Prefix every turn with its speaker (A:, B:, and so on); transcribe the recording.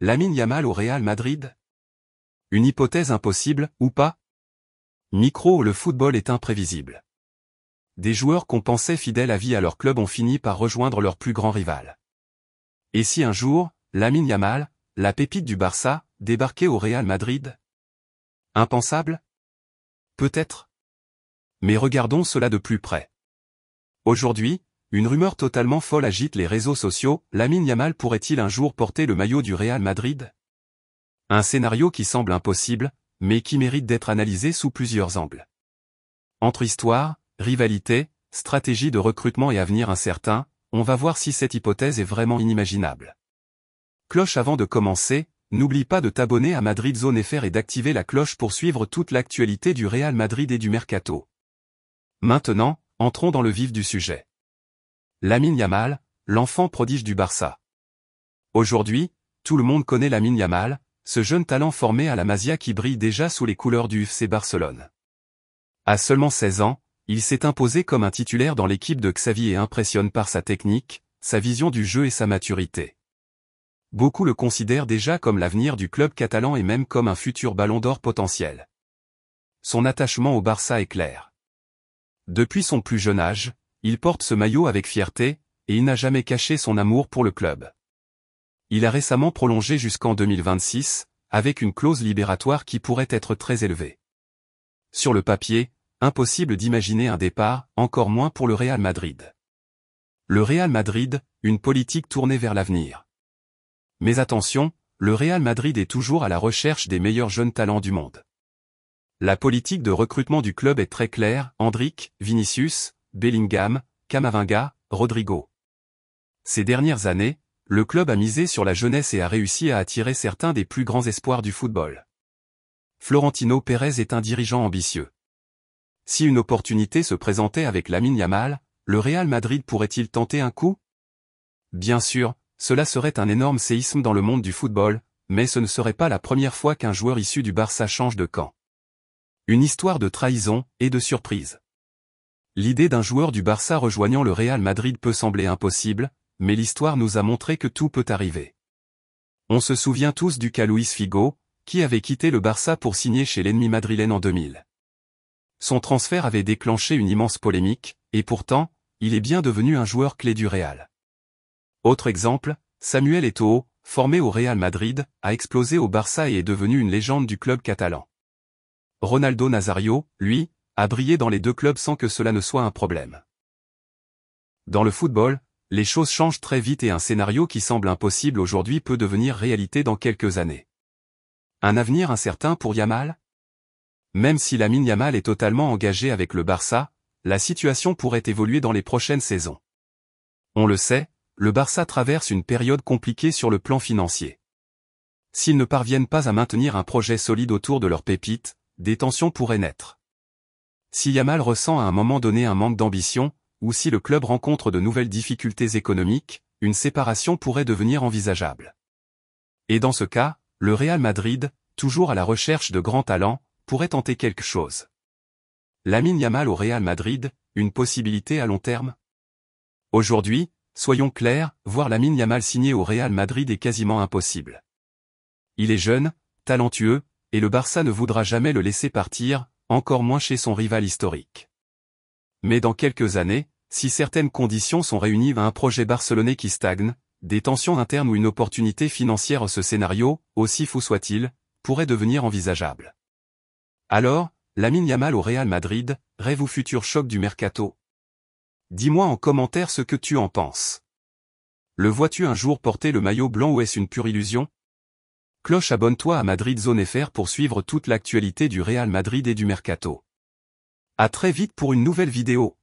A: Lamine Yamal au Real Madrid? Une hypothèse impossible, ou pas? Micro, le football est imprévisible. Des joueurs qu'on pensait fidèles à vie à leur club ont fini par rejoindre leur plus grand rival. Et si un jour, Lamine Yamal, la pépite du Barça, débarquait au Real Madrid? Impensable? Peut-être. Mais regardons cela de plus près. Aujourd'hui, une rumeur totalement folle agite les réseaux sociaux, Lamine Yamal pourrait-il un jour porter le maillot du Real Madrid? Un scénario qui semble impossible, mais qui mérite d'être analysé sous plusieurs angles. Entre histoire, rivalité, stratégie de recrutement et avenir incertain, on va voir si cette hypothèse est vraiment inimaginable. Cloche avant de commencer, n'oublie pas de t'abonner à Madrid Zone FR et d'activer la cloche pour suivre toute l'actualité du Real Madrid et du Mercato. Maintenant, entrons dans le vif du sujet. Lamine Yamal, l'enfant prodige du Barça. Aujourd'hui, tout le monde connaît Lamine Yamal, ce jeune talent formé à la Masia qui brille déjà sous les couleurs du FC Barcelone. À seulement 16 ans, il s'est imposé comme un titulaire dans l'équipe de Xavi et impressionne par sa technique, sa vision du jeu et sa maturité. Beaucoup le considèrent déjà comme l'avenir du club catalan et même comme un futur ballon d'or potentiel. Son attachement au Barça est clair. Depuis son plus jeune âge, il porte ce maillot avec fierté, et il n'a jamais caché son amour pour le club. Il a récemment prolongé jusqu'en 2026, avec une clause libératoire qui pourrait être très élevée. Sur le papier, impossible d'imaginer un départ, encore moins pour le Real Madrid. Le Real Madrid, une politique tournée vers l'avenir. Mais attention, le Real Madrid est toujours à la recherche des meilleurs jeunes talents du monde. La politique de recrutement du club est très claire, Endrick, Vinicius, Bellingham, Camavinga, Rodrigo. Ces dernières années, le club a misé sur la jeunesse et a réussi à attirer certains des plus grands espoirs du football. Florentino Pérez est un dirigeant ambitieux. Si une opportunité se présentait avec Lamine Yamal, le Real Madrid pourrait-il tenter un coup? Bien sûr, cela serait un énorme séisme dans le monde du football, mais ce ne serait pas la première fois qu'un joueur issu du Barça change de camp. Une histoire de trahison et de surprise. L'idée d'un joueur du Barça rejoignant le Real Madrid peut sembler impossible, mais l'histoire nous a montré que tout peut arriver. On se souvient tous du cas Luis Figo, qui avait quitté le Barça pour signer chez l'ennemi madrilène en 2000. Son transfert avait déclenché une immense polémique, et pourtant, il est bien devenu un joueur clé du Real. Autre exemple, Samuel Eto'o, formé au Real Madrid, a explosé au Barça et est devenu une légende du club catalan. Ronaldo Nazario, lui, a brillé dans les deux clubs sans que cela ne soit un problème. Dans le football, les choses changent très vite et un scénario qui semble impossible aujourd'hui peut devenir réalité dans quelques années. Un avenir incertain pour Yamal? Même si Lamine Yamal est totalement engagé avec le Barça, la situation pourrait évoluer dans les prochaines saisons. On le sait, le Barça traverse une période compliquée sur le plan financier. S'ils ne parviennent pas à maintenir un projet solide autour de leur pépite, des tensions pourraient naître. Si Yamal ressent à un moment donné un manque d'ambition, ou si le club rencontre de nouvelles difficultés économiques, une séparation pourrait devenir envisageable. Et dans ce cas, le Real Madrid, toujours à la recherche de grands talents, pourrait tenter quelque chose. Lamine Yamal au Real Madrid, une possibilité à long terme? Aujourd'hui, soyons clairs, voir Lamine Yamal signer au Real Madrid est quasiment impossible. Il est jeune, talentueux, et le Barça ne voudra jamais le laisser partir, encore moins chez son rival historique. Mais dans quelques années, si certaines conditions sont réunies à un projet barcelonais qui stagne, des tensions internes ou une opportunité financière, ce scénario, aussi fou soit-il, pourrait devenir envisageable. Alors, Lamine Yamal au Real Madrid, rêve ou futur choc du Mercato? Dis-moi en commentaire ce que tu en penses. Le vois-tu un jour porter le maillot blanc ou est-ce une pure illusion? Cloche, abonne-toi à Madrid Zone FR pour suivre toute l'actualité du Real Madrid et du Mercato. À très vite pour une nouvelle vidéo.